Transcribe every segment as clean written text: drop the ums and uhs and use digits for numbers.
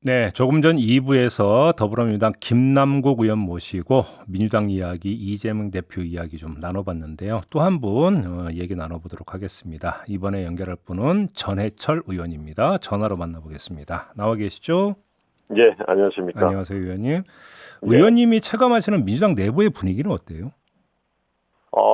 네, 조금 전 2부에서 더불어민주당 김남국 의원 모시고 민주당 이야기 이재명 대표 이야기 좀 나눠봤는데요. 또 한 분 얘기 나눠보도록 하겠습니다. 이번에 연결할 분은 전해철 의원입니다. 전화로 만나보겠습니다. 나와 계시죠? 예, 안녕하십니까. 안녕하세요, 의원님. 예. 의원님이 체감하시는 민주당 내부의 분위기는 어때요?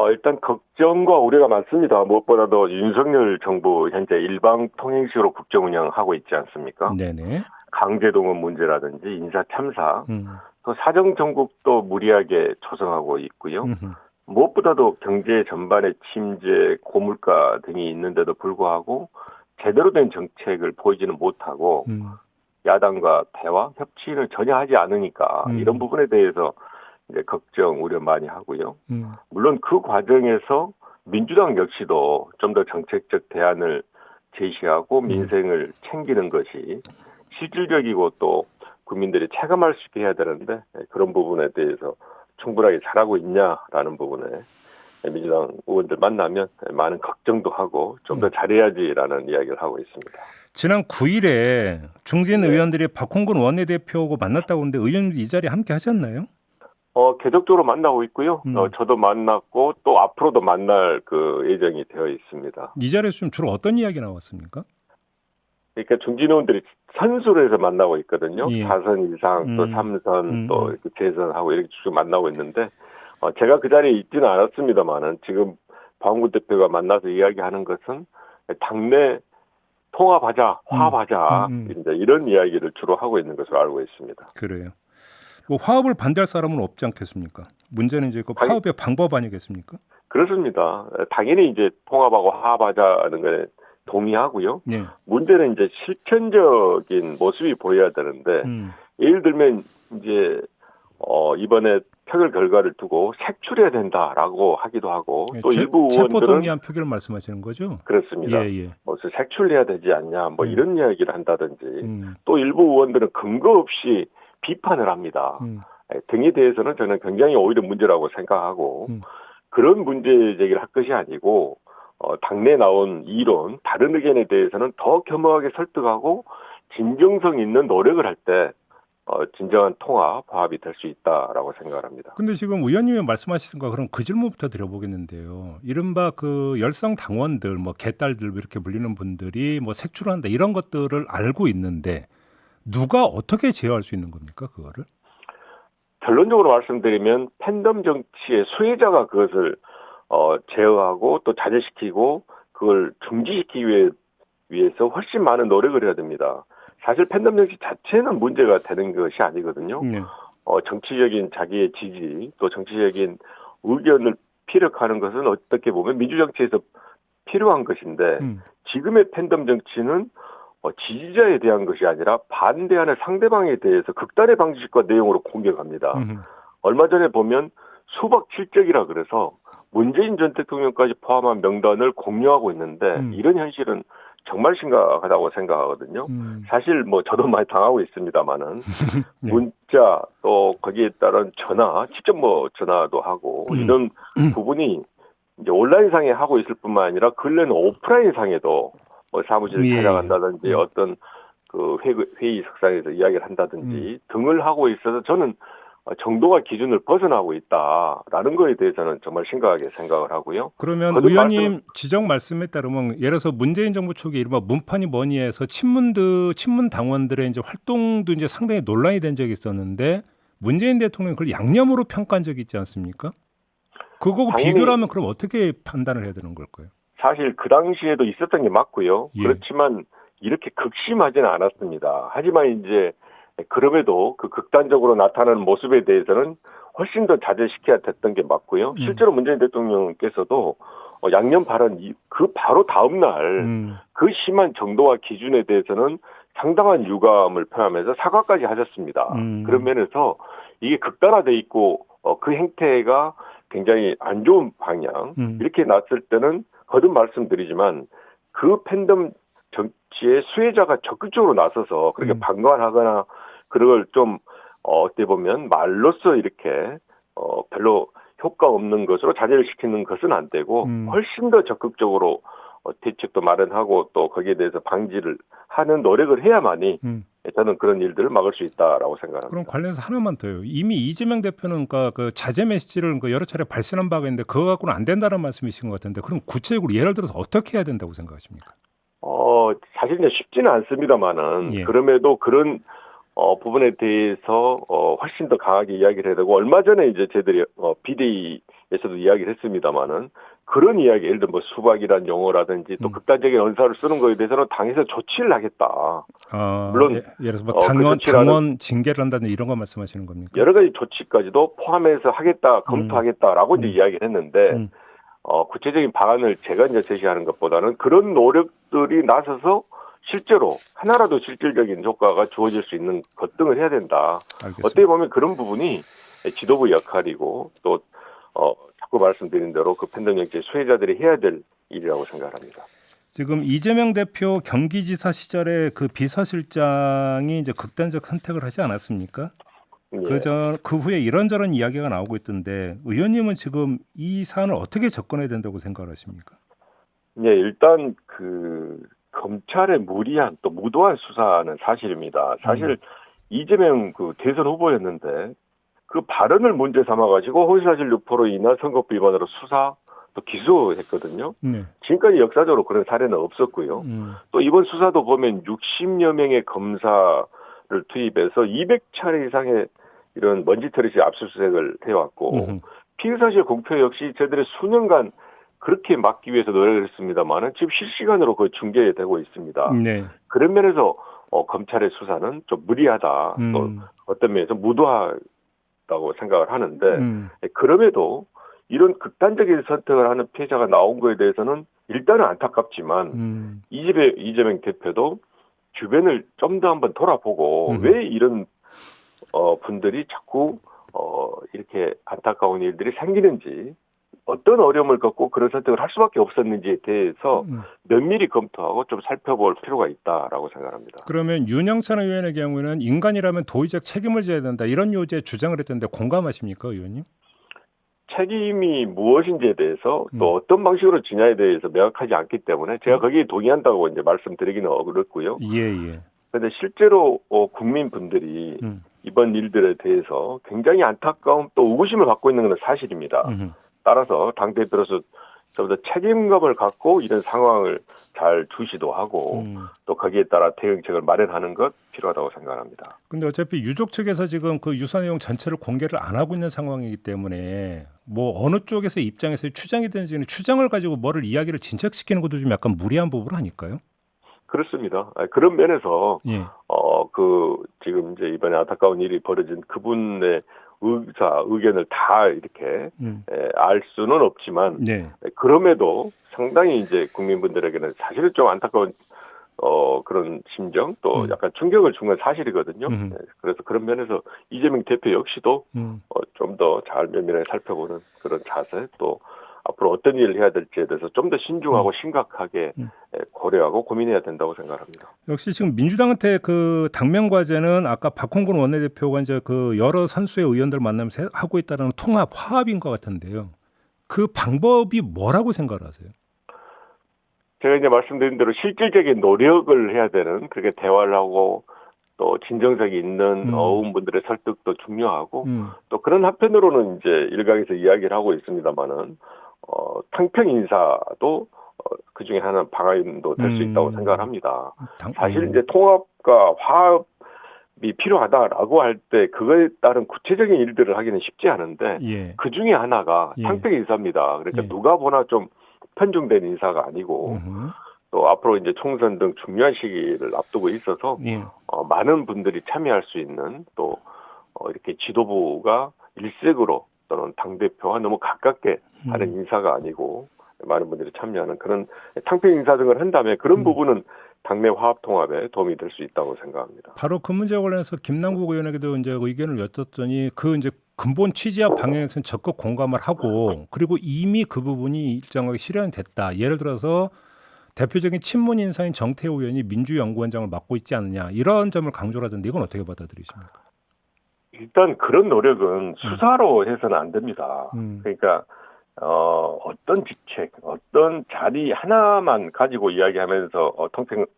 일단 걱정과 우려가 많습니다. 무엇보다도 윤석열 정부 현재 일방 통행식으로 국정 운영하고 있지 않습니까? 네네. 강제동원 문제라든지 인사 참사, 음, 또 사정 정국도 무리하게 조성하고 있고요. 음흠, 무엇보다도 경제 전반의 침체, 고물가 등이 있는데도 불구하고 제대로 된 정책을 보이지는 못하고 음, 야당과 대화, 협치를 전혀 하지 않으니까 이런 음, 부분에 대해서 이제 걱정, 우려 많이 하고요. 음, 물론 그 과정에서 민주당 역시도 좀 더 정책적 대안을 제시하고 음. 민생을 챙기는 것이 실질적이고 또 국민들이 체감할 수 있게 해야 되는데 그런 부분에 대해서 충분하게 잘하고 있냐라는 부분에 민주당 의원들 만나면 많은 걱정도 하고 좀 더 잘해야지라는 이야기를 하고 있습니다. 지난 9일에 중진 네. 의원들이 박홍근 원내대표하고 만났다고 하는데 의원님도 이 자리에 함께 하셨나요? 계속적으로 만나고 있고요. 음. 저도 만났고 또 앞으로도 만날 그 예정이 되어 있습니다. 이 자리에서 좀 주로 어떤 이야기 나왔습니까? 그러니까 중진 의원들이 선수로 해서 만나고 있거든요. 예. 4선 이상 또 음, 3선 또 음. 이렇게 재선하고 이렇게 쭉 만나고 있는데 제가 그 자리에 있지는 않았습니다만은 지금 박홍근 대표가 만나서 이야기하는 것은 당내 통합하자, 음, 화합하자 음. 이제 이런 이야기를 주로 하고 있는 것으로 알고 있습니다. 그래요. 뭐 화합을 반대할 사람은 없지 않겠습니까? 문제는 이제 그 당연, 화합의 방법 아니겠습니까? 그렇습니다. 당연히 이제 통합하고 화합하자는 거에 동의하고요. 예. 문제는 이제 실천적인 모습이 보여야 되는데 음. 예를 들면 이제 이번에 표결 결과를 두고 색출해야 된다라고 하기도 하고 예, 또 일부 의원들은 체포동의안 표결을 말씀하시는 거죠? 예, 그렇습니다. 예. 무슨 색출해야 되지 않냐 뭐 음, 이런 이야기를 한다든지 음, 또 일부 의원들은 근거 없이 비판을 합니다. 음, 등에 대해서는 저는 굉장히 오히려 문제라고 생각하고 음. 그런 문제 제기를 할 것이 아니고 당내에 나온 이론 다른 의견에 대해서는 더 겸허하게 설득하고 진정성 있는 노력을 할 때 진정한 통합, 화합이 될 수 있다라고 생각을 합니다. 근데 지금 의원님이 말씀하신 거 그럼 그 질문부터 드려보겠는데요. 이른바 그 열성 당원들, 뭐 개딸들 이렇게 불리는 분들이 뭐 색출을 한다 이런 것들을 알고 있는데 누가 어떻게 제어할 수 있는 겁니까, 그거를? 결론적으로 말씀드리면 팬덤 정치의 수혜자가 그것을 제어하고 또 자제시키고 그걸 중지시키기 위해서 훨씬 많은 노력을 해야 됩니다. 사실 팬덤 정치 자체는 문제가 되는 것이 아니거든요. 네. 정치적인 자기의 지지 또 정치적인 의견을 피력하는 것은 어떻게 보면 민주정치에서 필요한 것인데 음, 지금의 팬덤 정치는 지지자에 대한 것이 아니라 반대하는 상대방에 대해서 극단의 방식과 내용으로 공격합니다. 음, 얼마 전에 보면 수박 칠적이라 그래서 문재인 전 대통령까지 포함한 명단을 공유하고 있는데 음, 이런 현실은 정말 심각하다고 생각하거든요. 음. 사실 뭐 저도 많이 당하고 있습니다만은 네. 문자 또 거기에 따른 전화, 직접 뭐 전화도 하고 음, 이런 부분이 이제 온라인상에 하고 있을 뿐만 아니라 근래는 오프라인상에도 뭐 사무실을 예, 예. 찾아간다든지 어떤 그 회의석상에서 이야기를 음. 한다든지 등을 하고 있어서 저는 정도가 기준을 벗어나고 있다라는 거에 대해서는 정말 심각하게 생각을 하고요. 그러면 거듭 말씀 의원님 지적 말씀에 따르면 예를 들어서 문재인 정부 초기에 이른바 문판이 뭐니 해서 친문 당원들의 이제 활동도 이제 상당히 논란이 된 적이 있었는데 문재인 대통령이 그걸 양념으로 평가한 적이 있지 않습니까? 그거하고 비교를 당연히 하면 그럼 어떻게 판단을 해야 되는 걸까요? 사실 그 당시에도 있었던 게 맞고요. 예. 그렇지만 이렇게 극심하지는 않았습니다. 하지만 이제 그럼에도 그 극단적으로 나타나는 모습에 대해서는 훨씬 더 자제시켜야 됐던 게 맞고요. 음, 실제로 문재인 대통령께서도 양념 발언 그 바로 다음 날 음, 그 심한 정도와 기준에 대해서는 상당한 유감을 표하면서 사과까지 하셨습니다. 그런 음, 면에서 이게 극단화돼 있고 그 행태가 굉장히 안 좋은 방향 음, 이렇게 났을 때는 거듭 말씀드리지만 그 팬덤 정치의 수혜자가 적극적으로 나서서 그렇게 음, 방관하거나 그걸 좀 어떻게 보면 말로써 이렇게 별로 효과 없는 것으로 자제를 시키는 것은 안 되고 음, 훨씬 더 적극적으로 대책도 마련하고 또 거기에 대해서 방지를 하는 노력을 해야만이 저는 그런 일들을 막을 수 있다라고 생각합니다. 그럼 관련해서 하나만 더요. 이미 이재명 대표는 그러니까 그 자제 메시지를 여러 차례 발신한 바가 있는데 그거 갖고는 안 된다는 말씀이신 것 같은데 그럼 구체적으로 예를 들어서 어떻게 해야 된다고 생각하십니까? 사실 이제 쉽지는 않습니다만은 예. 그럼에도 그런 부분에 대해서 훨씬 더 강하게 이야기를 해야 되고 얼마 전에 이제 저희들이 비대위에서도 이야기를 했습니다만은 그런 이야기 예를 들어 뭐 수박이란 용어라든지 또 극단적인 언사를 쓰는 거에 대해서는 당에서 조치를 하겠다. 물론 예를 들어서 뭐 그 조치라는 당원 징계를 한다는 이런 거 말씀하시는 겁니까? 여러 가지 조치까지도 포함해서 하겠다, 검토하겠다라고 이제 이야기를 했는데 구체적인 방안을 제가 이제 제시하는 것보다는 그런 노력들이 나서서 실제로 하나라도 실질적인 효과가 주어질 수 있는 것 등을 해야 된다. 알겠습니다. 어떻게 보면 그런 부분이 지도부 역할이고 또 자꾸 말씀드린 대로 그 팬덤 정치의 수혜자들이 해야 될 일이라고 생각합니다. 지금 이재명 대표 경기지사 시절에 그 비서실장이 이제 극단적 선택을 하지 않았습니까? 예. 그 후에 이런저런 이야기가 나오고 있던데 의원님은 지금 이 사안을 어떻게 접근해야 된다고 생각하십니까? 예, 일단 그 검찰의 무리한 또 무도한 수사는 사실입니다. 사실 이재명 그 대선 후보였는데 그 발언을 문제 삼아가지고 허위사실 유포로 인한 선거법 위반으로 수사 또 기소했거든요. 네. 지금까지 역사적으로 그런 사례는 없었고요. 또 이번 수사도 보면 60여 명의 검사를 투입해서 200차례 이상의 이런 먼지털이식 압수수색을 해왔고 피의사실 공표 역시 저희들이 수년간 그렇게 막기 위해서 노력을 했습니다만은 지금 실시간으로 그 중계되고 있습니다. 네. 그런 면에서 검찰의 수사는 좀 무리하다. 또 어떤 면에서 무도하다고 생각을 하는데 그럼에도 이런 극단적인 선택을 하는 피해자가 나온 거에 대해서는 일단은 안타깝지만 이재명 대표도 주변을 좀 더 한번 돌아보고 왜 이런 분들이 자꾸 이렇게 안타까운 일들이 생기는지 어떤 어려움을 겪고 그런 선택을 할 수밖에 없었는지에 대해서 면밀히 검토하고 좀 살펴볼 필요가 있다라고 생각합니다. 그러면 윤영찬 의원의 경우에는 인간이라면 도의적 책임을 져야 된다 이런 요지에 주장을 했던데 공감하십니까, 의원님? 책임이 무엇인지에 대해서 또 어떤 방식으로 지냐에 대해서 명확하지 않기 때문에 제가 거기에 동의한다고 이제 말씀드리기는 어렵고요. 예. 그런데 실제로 국민분들이 이번 일들에 대해서 굉장히 안타까움 또 의구심을 갖고 있는 건 사실입니다. 따라서 당대표로서 좀 더 책임감을 갖고 이런 상황을 잘 주시도 하고 또 거기에 따라 대응책을 마련하는 것 필요하다고 생각합니다. 근데 어차피 유족 측에서 지금 그 유서 내용 전체를 공개를 안 하고 있는 상황이기 때문에 뭐 어느 쪽에서 입장에서 추정이든지 추정을 가지고 뭐를 이야기를 진척시키는 것도 좀 약간 무리한 부분 아닐까요? 그렇습니다. 그런 면에서 예. 지금 이제 이번에 안타까운 일이 벌어진 그분의 의견을 다 이렇게 알 수는 없지만 네. 그럼에도 상당히 이제 국민분들에게는 사실은 좀 안타까운 그런 심정 또 약간 충격을 준 건 사실이거든요. 그래서 그런 면에서 이재명 대표 역시도 좀 더 잘 면밀하게 살펴보는 그런 자세 또 앞으로 어떤 일을 해야 될지에 대해서 좀 더 신중하고 심각하게 고려하고 고민해야 된다고 생각합니다. 역시 지금 민주당한테 그 당면 과제는 아까 박홍근 원내대표가 이제 그 여러 선수의 의원들 만나면서 하고 있다는 통합 화합인 것 같은데요. 그 방법이 뭐라고 생각하세요? 제가 이제 말씀드린 대로 실질적인 노력을 해야 되는 그렇게 대화를 하고 또 진정성이 있는 어음분들의 설득도 중요하고 또 그런 한편으로는 이제 일각에서 이야기를 하고 있습니다만은 탕평 인사도 그 중에 하나는 방안도 될 수 있다고 생각을 합니다. 사실 이제 통합과 화합이 필요하다라고 할 때 그거에 따른 구체적인 일들을 하기는 쉽지 않은데 그 중에 하나가 탕평 인사입니다. 그러니까 누가 보나 좀 편중된 인사가 아니고 또 앞으로 이제 총선 등 중요한 시기를 앞두고 있어서 많은 분들이 참여할 수 있는 또 이렇게 지도부가 일색으로 또는 당대표와 너무 가깝게 하는 인사가 아니고 많은 분들이 참여하는 그런 탕평 인사 등을 한다면 그런 부분은 당내 화합 통합에 도움이 될 수 있다고 생각합니다. 바로 그 문제와 관련해서 김남국 의원에게도 이제 의견을 여쭙더니 그 이제 근본 취지와 방향에서는 적극 공감을 하고 그리고 이미 그 부분이 일정하게 실현됐다. 예를 들어서 대표적인 친문 인사인 정태호 의원이 민주연구원장을 맡고 있지 않느냐 이런 점을 강조를 하던데 이건 어떻게 받아들이십니까? 일단 그런 노력은 수사로 해서는 안 됩니다. 그러니까 어떤 직책, 어떤 자리 하나만 가지고 이야기하면서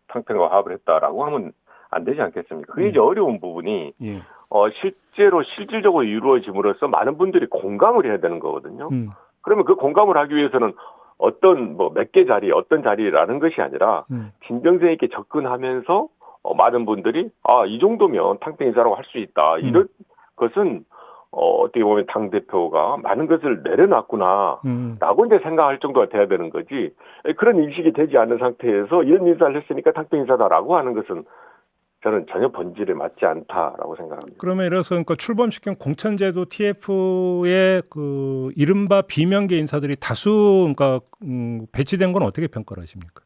탕평과 화합을 했다라고 하면 안 되지 않겠습니까? 그게 이제 어려운 부분이 예. 실제로 실질적으로 이루어짐으로써 많은 분들이 공감을 해야 되는 거거든요. 그러면 그 공감을 하기 위해서는 어떤 뭐 몇 개 자리, 어떤 자리라는 것이 아니라 진정성 있게 접근하면서 많은 분들이 이 정도면 탕평 인사라고 할 수 있다. 이런 것은 어떻게 보면 당대표가 많은 것을 내려놨구나라고 이제 생각할 정도가 돼야 되는 거지. 그런 인식이 되지 않는 상태에서 이런 인사를 했으니까 탕평 인사다라고 하는 것은 저는 전혀 본질에 맞지 않다라고 생각합니다. 그러면 예를 들어서 그러니까 출범시킨 공천제도 TF의 그 이른바 비명계 인사들이 다수 그러니까 배치된 건 어떻게 평가를 하십니까?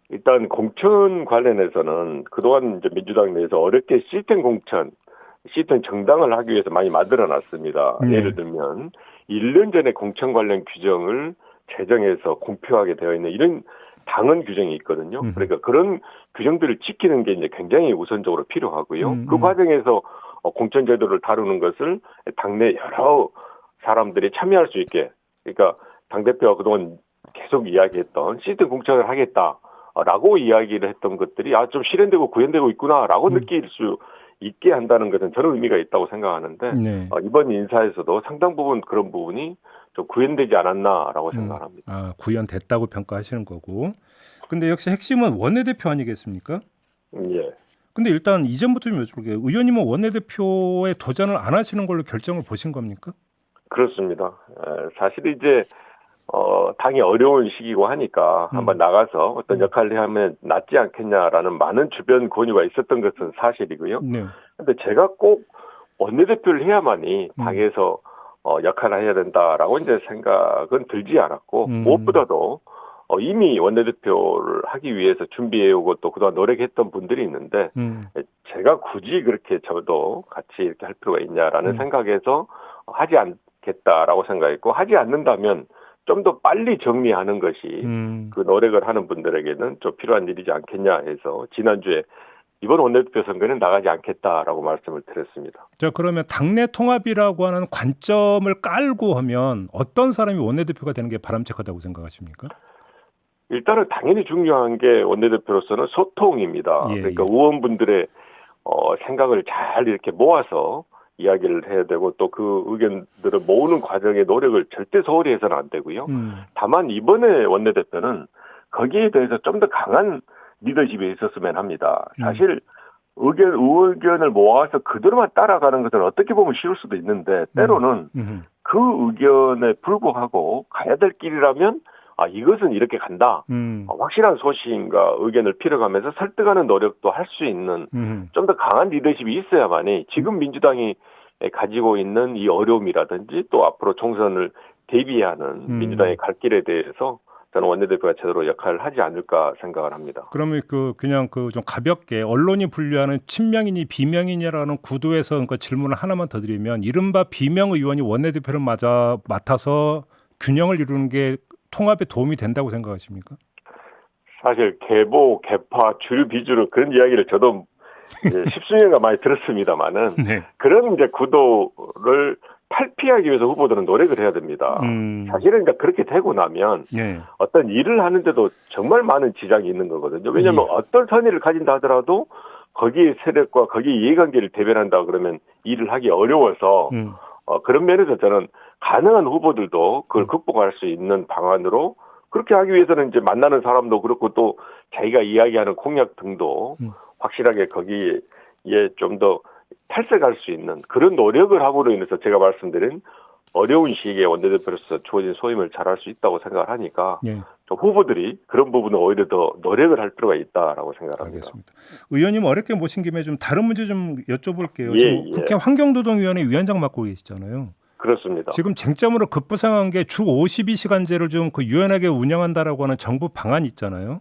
일단 공천 관련해서는 그동안 이제 민주당 내에서 어렵게 시스템 정당을 하기 위해서 많이 만들어놨습니다. 네. 예를 들면 1년 전에 공천 관련 규정을 제정해서 공표하게 되어 있는 이런 당헌 규정이 있거든요. 그러니까 그런 규정들을 지키는 게 이제 굉장히 우선적으로 필요하고요. 그 과정에서 공천 제도를 다루는 것을 당내 여러 사람들이 참여할 수 있게, 그러니까 당대표가 그동안 계속 이야기했던 시스템 공천을 하겠다라고 이야기를 했던 것들이 좀 실현되고 구현되고 있구나라고 느낄 수 있게 한다는 것은 저는 의미가 있다고 생각하는데 네. 이번 인사에서도 상당 부분 그런 부분이 좀 구현되지 않았나라고 생각합니다. 구현됐다고 평가하시는 거고. 근데 역시 핵심은 원내대표 아니겠습니까? 예. 근데 일단 이전부터 좀 여쭤볼게요. 의원님은 원내대표에 도전을 안 하시는 걸로 결정을 보신 겁니까? 그렇습니다. 사실 이제 당이 어려운 시기고 하니까 한번 나가서 어떤 역할을 하면 낫지 않겠냐라는 많은 주변 권유가 있었던 것은 사실이고요. 네. 근데 제가 꼭 원내대표를 해야만이 당에서 역할을 해야 된다라고 이제 생각은 들지 않았고 무엇보다도 이미 원내대표를 하기 위해서 준비해오고 또 그동안 노력했던 분들이 있는데 제가 굳이 그렇게 저도 같이 이렇게 할 필요가 있냐라는 생각에서 하지 않겠다라고 생각했고 하지 않는다면 좀 더 빨리 정리하는 것이 그 노력을 하는 분들에게는 좀 필요한 일이지 않겠냐 해서 지난주에 이번 원내대표 선거는 나가지 않겠다라고 말씀을 드렸습니다. 자, 그러면 당내 통합이라고 하는 관점을 깔고 하면 어떤 사람이 원내대표가 되는 게 바람직하다고 생각하십니까? 일단은 당연히 중요한 게 원내대표로서는 소통입니다. 예, 그러니까 예. 의원분들의 생각을 잘 이렇게 모아서 이야기를 해야 되고 또 그 의견들을 모으는 과정의 노력을 절대 소홀히 해서는 안 되고요. 다만 이번에 원내대표는 거기에 대해서 좀 더 강한 리더십이 있었으면 합니다. 사실 의견을 모아서 그대로만 따라가는 것은 어떻게 보면 쉬울 수도 있는데 때로는 그 의견에 불구하고 가야 될 길이라면 이것은 이렇게 간다. 확실한 소신과 의견을 필요하면서 설득하는 노력도 할 수 있는 좀 더 강한 리더십이 있어야만이 지금 민주당이 가지고 있는 이 어려움이라든지 또 앞으로 총선을 대비하는 민주당의 갈 길에 대해서 저는 원내대표가 제대로 역할을 하지 않을까 생각을 합니다. 그러면 그냥 좀 가볍게 언론이 분류하는 친명이니 비명이냐라는 구도에서 그러니까 질문을 하나만 더 드리면 이른바 비명 의원이 원내대표를 맡아서 균형을 이루는 게 통합에 도움이 된다고 생각하십니까? 사실 계보, 계파, 줄, 비주로 그런 이야기를 저도 십수년간 많이 들었습니다만은 네. 그런 이제 구도를 탈피하기 위해서 후보들은 노력을 해야 됩니다. 사실은 이제 그렇게 되고 나면 네. 어떤 일을 하는데도 정말 많은 지장이 있는 거거든요. 왜냐하면 어떤 선의를 가진다 하더라도 거기에 세력과 거기에 이해관계를 대변한다 그러면 일을 하기 어려워서 그런 면에서 저는 가능한 후보들도 그걸 극복할 수 있는 방안으로 그렇게 하기 위해서는 이제 만나는 사람도 그렇고 또 자기가 이야기하는 공약 등도 확실하게 거기에 좀 더 탈색할 수 있는 그런 노력을 함으로 인해서 제가 말씀드린 어려운 시기에 원내대표로서 주어진 소임을 잘할 수 있다고 생각을 하니까 좀 후보들이 그런 부분은 오히려 더 노력을 할 필요가 있다라고 생각합니다. 알겠습니다. 의원님 어렵게 모신 김에 좀 다른 문제 좀 여쭤볼게요. 예, 지금 예. 국회 환경노동위원회 위원장 맡고 계시잖아요. 그렇습니다. 지금 쟁점으로 급부상한 게 주 52시간제를 좀 그 유연하게 운영한다라고 하는 정부 방안이 있잖아요.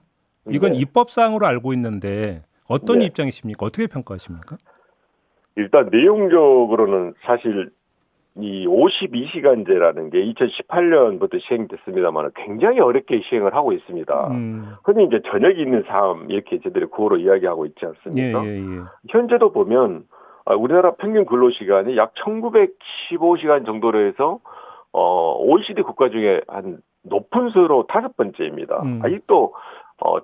이건 네. 입법사항으로 알고 있는데 어떤 네. 입장이십니까? 어떻게 평가하십니까? 일단 내용적으로는 사실 이 52시간제라는 게 2018년부터 시행됐습니다만 굉장히 어렵게 시행을 하고 있습니다. 흔히 이제 저녁이 있는 삶 이렇게 저희들이 구호로 이야기하고 있지 않습니까? 예. 현재도 보면 우리나라 평균 근로시간이 약 1915시간 정도로 해서 OECD 국가 중에 한 높은 수로 5번째입니다. 아직도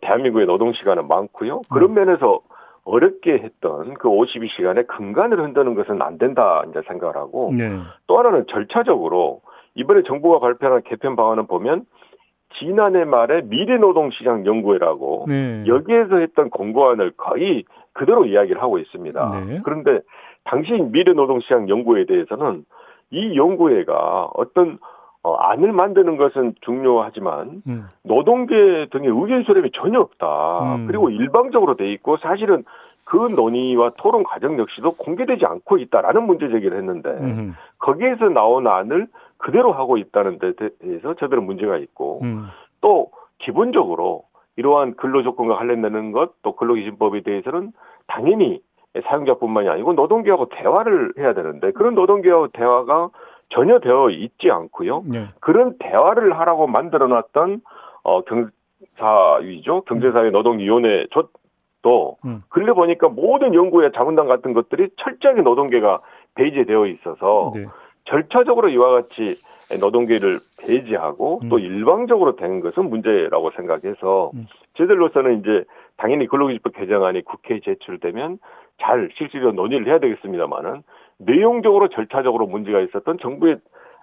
대한민국의 노동 시간은 많고요. 그런 면에서 어렵게 했던 그 52시간의 근간을 흔드는 것은 안 된다 이제 생각을 하고 네. 또 하나는 절차적으로 이번에 정부가 발표한 개편 방안을 보면 지난해 말에 미래노동시장 연구회라고 네. 여기에서 했던 공고안을 거의 그대로 이야기를 하고 있습니다. 네. 그런데 당시 미래노동시장 연구회에 대해서는 이 연구회가 어떤 안을 만드는 것은 중요하지만 노동계 등의 의견 수렴이 전혀 없다. 그리고 일방적으로 돼 있고 사실은 그 논의와 토론 과정 역시도 공개되지 않고 있다라는 문제 제기를 했는데 거기에서 나온 안을 그대로 하고 있다는 데 대해서 저들은 문제가 있고 또 기본적으로 이러한 근로조건과 관련되는 것 또 근로기준법에 대해서는 당연히 사용자뿐만이 아니고 노동계하고 대화를 해야 되는데 그런 노동계하고 대화가 전혀 되어 있지 않고요. 네. 그런 대화를 하라고 만들어놨던 경사위죠. 경제사회 노동위원회 도 근래 보니까 모든 연구회 자문단 같은 것들이 철저하게 노동계가 배제되어 있어서 네. 절차적으로 이와 같이 노동계를 배제하고 또 일방적으로 된 것은 문제라고 생각해서 저희들로서는 이제 당연히 근로기준법 개정안이 국회에 제출되면 잘 실질적으로 논의를 해야 되겠습니다만은 내용적으로 절차적으로 문제가 있었던 정부의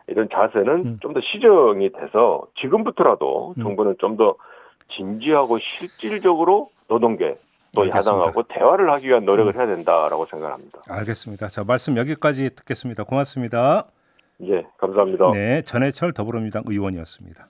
이런 자세는 좀 더 시정이 돼서 지금부터라도 정부는 좀 더 진지하고 실질적으로 노동계 또 알겠습니다. 야당하고 대화를 하기 위한 노력을 해야 된다라고 생각합니다. 알겠습니다. 자, 말씀 여기까지 듣겠습니다. 고맙습니다. 예, 감사합니다. 네, 전해철 더불어민주당 의원이었습니다.